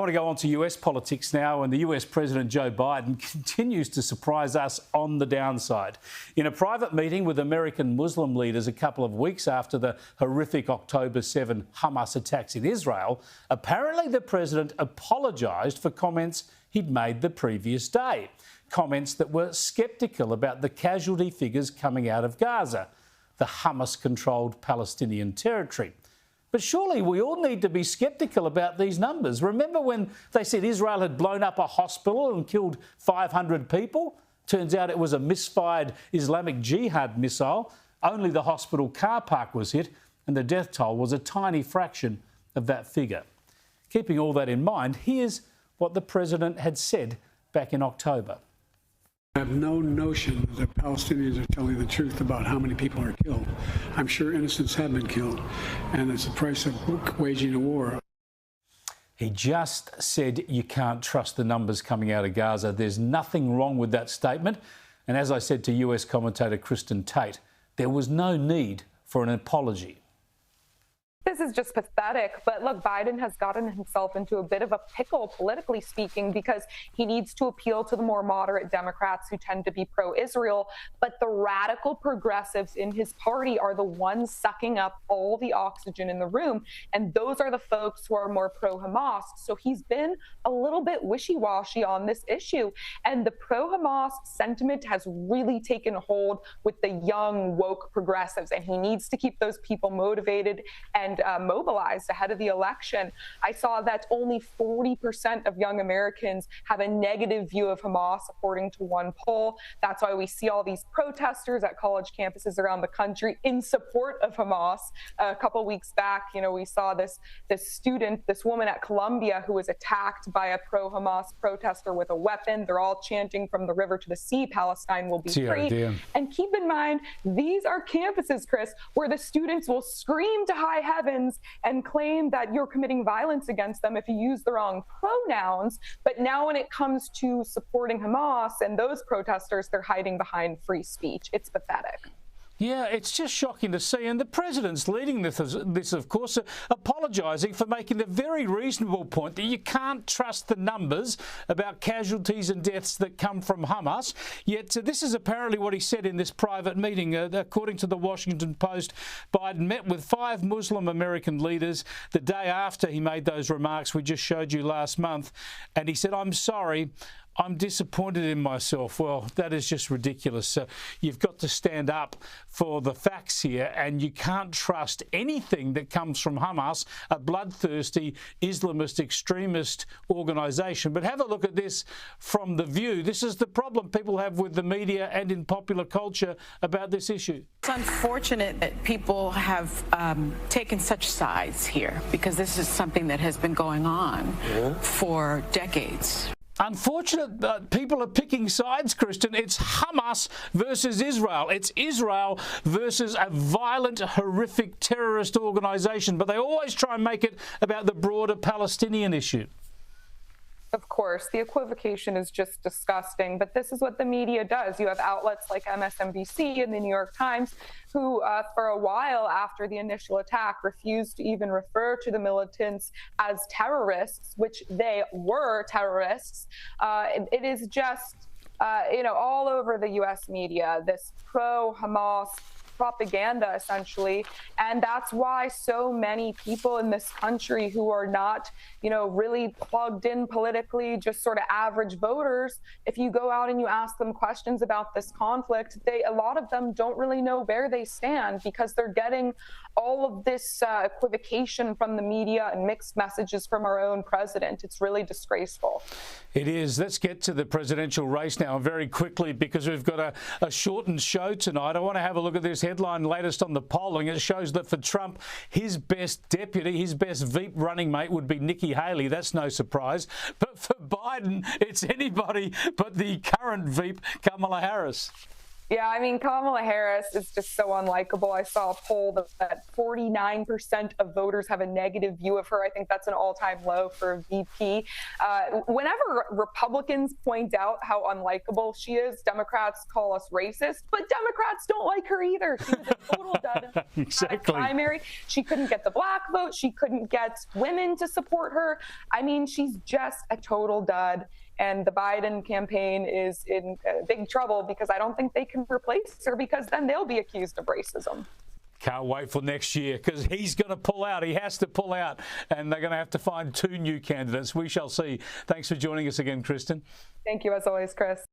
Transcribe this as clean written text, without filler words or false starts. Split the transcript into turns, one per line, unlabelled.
I want to go on to US politics now, and the US President Joe Biden continues to surprise us on the downside. In a private meeting with American Muslim leaders a couple of weeks after the horrific October 7 Hamas attacks in Israel, apparently the president apologised for comments he'd made the previous day. Comments that were sceptical about the casualty figures coming out of Gaza, the Hamas-controlled Palestinian territory. But surely we all need to be sceptical about these numbers. Remember when they said Israel had blown up a hospital and killed 500 people? Turns out it was a misfired Islamic Jihad missile. Only the hospital car park was hit, and the death toll was a tiny fraction of that figure. Keeping all that in mind, here's what the president had said back in October.
I have no notion that Palestinians are telling the truth about how many people are killed. I'm sure innocents have been killed, and it's the price of waging a war.
He just said you can't trust the numbers coming out of Gaza. There's nothing wrong with that statement. And as I said to US commentator Kristin Tate, there was no need for an apology.
This is just pathetic. But look, Biden has gotten himself into a bit of a pickle, politically speaking, because he needs to appeal to the more moderate Democrats who tend to be pro-Israel. But the radical progressives in his party are the ones sucking up all the oxygen in the room. And those are the folks who are more pro-Hamas. So he's been a little bit wishy-washy on this issue. And the pro-Hamas sentiment has really taken hold with the young, woke progressives. And he needs to keep those people motivated and mobilized ahead of the election. I saw that only 40% of young Americans have a negative view of Hamas, according to one poll. That's why we see all these protesters at college campuses around the country in support of Hamas. A couple weeks back, we saw this woman at Columbia who was attacked by a pro-Hamas protester with a weapon. They're all chanting from the river to the sea, Palestine will be free. And keep in mind, these are campuses, Chris, where the students will scream to high heaven and claim that you're committing violence against them if you use the wrong pronouns. But now when it comes to supporting Hamas and those protesters, they're hiding behind free speech. It's pathetic.
Yeah, it's just shocking to see. And the president's leading this of course, apologising for making the very reasonable point that you can't trust the numbers about casualties and deaths that come from Hamas. Yet this is apparently what he said in this private meeting. According to the Washington Post, Biden met with 5 Muslim American leaders the day after he made those remarks we just showed you last month. And he said, "I'm sorry. I'm disappointed in myself." Well, that is just ridiculous. You've got to stand up for the facts here, and you can't trust anything that comes from Hamas, a bloodthirsty Islamist extremist organisation. But have a look at this from The View. This is the problem people have with the media and in popular culture about this issue.
It's unfortunate that people have taken such sides here, because this is something that has been going on for decades.
Unfortunate that people are picking sides, Kristin. It's Hamas versus Israel. It's Israel versus a violent, horrific terrorist organisation. But they always try and make it about the broader Palestinian issue.
Of course, the equivocation is just disgusting, but this is what the media does. You have outlets like MSNBC and the New York Times who, for a while after the initial attack, refused to even refer to the militants as terrorists, which they were terrorists. It is just, all over the U.S. media, this pro-Hamas propaganda, essentially. And that's why so many people in this country who are not, really plugged in politically, just sort of average voters, if you go out and you ask them questions about this conflict, a lot of them don't really know where they stand, because they're getting all of this equivocation from the media and mixed messages from our own president. It's really disgraceful.
It is. Let's get to the presidential race now very quickly, because we've got a shortened show tonight. I want to have a look at this headline, latest on the polling. It shows that for Trump, his best deputy, his best Veep running mate would be Nikki Haley. That's no surprise. But for Biden, it's anybody but the current Veep, Kamala Harris.
Yeah, I mean, Kamala Harris is just so unlikable. I saw a poll that 49% of voters have a negative view of her. I think that's an all-time low for a VP. Whenever Republicans point out how unlikable she is, Democrats call us racist, but Democrats don't like her either. She was a total dud in the
Exactly.
primary. She couldn't get the black vote. She couldn't get women to support her. I mean, she's just a total dud. And the Biden campaign is in big trouble because I don't think they can replace her, because then they'll be accused of racism.
Can't wait for next year, because he's going to pull out. He has to pull out, and they're going to have to find 2 new candidates. We shall see. Thanks for joining us again, Kristin.
Thank you, as always, Chris.